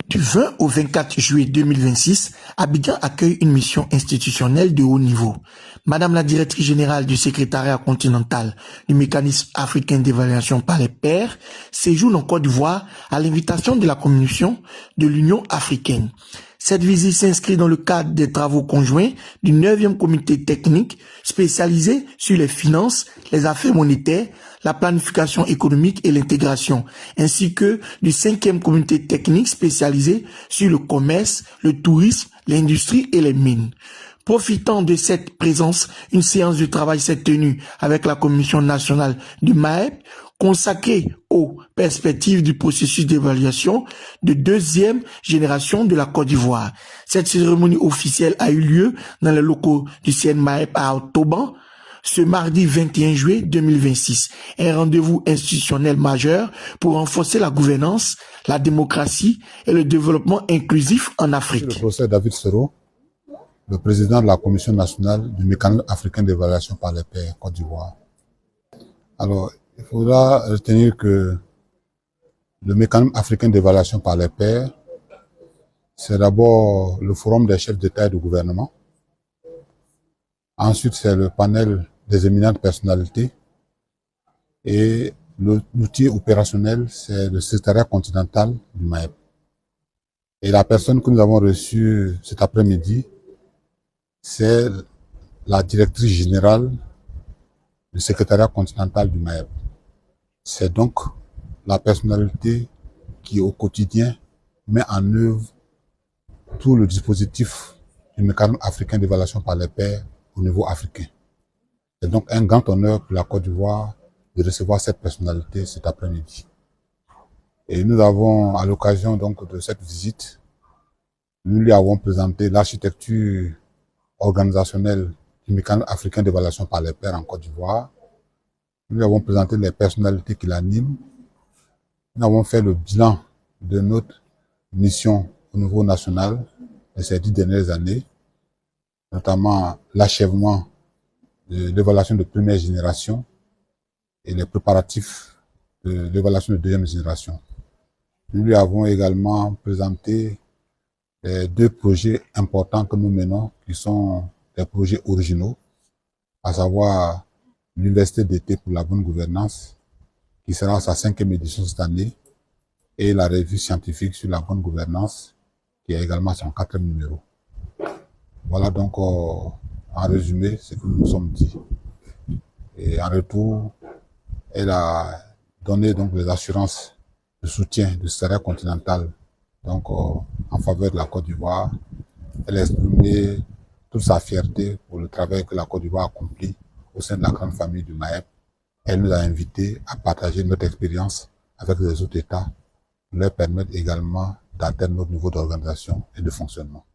Du 20 au 24 juillet 2026, Abidjan accueille une mission institutionnelle de haut niveau. Madame la directrice générale du secrétariat continental du mécanisme africain d'évaluation par les pairs séjourne en Côte d'Ivoire à l'invitation de la Commission de l'Union africaine. Cette visite s'inscrit dans le cadre des travaux conjoints du 9e comité technique spécialisé sur les finances, les affaires monétaires, la planification économique et l'intégration, ainsi que du 5e comité technique spécialisé sur le commerce, le tourisme, l'industrie et les mines. Profitant de cette présence, une séance de travail s'est tenue avec la Commission nationale du MAEP, consacrée aux perspectives du processus d'évaluation de 2e génération de la Côte d'Ivoire. Cette cérémonie officielle a eu lieu dans les locaux du CNMAEP à Montauban, ce mardi 21 juillet 2026, un rendez-vous institutionnel majeur pour renforcer la gouvernance, la démocratie et le développement inclusif en Afrique. Le professeur David Soro, le président de la Commission nationale du mécanisme africain d'évaluation par les pairs Côte d'Ivoire. Alors, il faudra retenir que le mécanisme africain d'évaluation par les pairs, c'est d'abord le forum des chefs d'État et de gouvernement. Ensuite, c'est le panel des éminentes personnalités. Et l'outil opérationnel, c'est le secrétariat continental du MAEP. Et la personne que nous avons reçue cet après-midi, c'est la directrice générale du secrétariat continental du MAEP. C'est donc la personnalité qui, au quotidien, met en œuvre tout le dispositif du mécanisme africain d'évaluation par les pairs au niveau africain. C'est donc un grand honneur pour la Côte d'Ivoire de recevoir cette personnalité cet après-midi. Et nous avons, à l'occasion donc de cette visite, nous lui avons présenté l'architecture organisationnelle du mécanisme africain d'évaluation par les pairs en Côte d'Ivoire. Nous lui avons présenté les personnalités qui l'animent. Nous avons fait le bilan de notre mission au niveau national de ces 10 dernières années, notamment l'achèvement de l'évaluation de première génération et les préparatifs de l'évaluation de deuxième génération. Nous lui avons également présenté les 2 projets importants que nous menons, qui sont des projets originaux, à savoir l'Université d'été pour la bonne gouvernance, qui sera sa 5e édition cette année, et la revue scientifique sur la bonne gouvernance, qui est également son 4e numéro. Voilà donc en résumé ce que nous nous sommes dit. Et en retour, elle a donné donc les assurances de soutien du secrétariat continental donc en faveur de la Côte d'Ivoire. Elle a exprimé toute sa fierté pour le travail que la Côte d'Ivoire accomplit au sein de la grande famille du MAEP. Elle nous a invités à partager notre expérience avec les autres États, pour leur permettre également d'atteindre notre niveau d'organisation et de fonctionnement.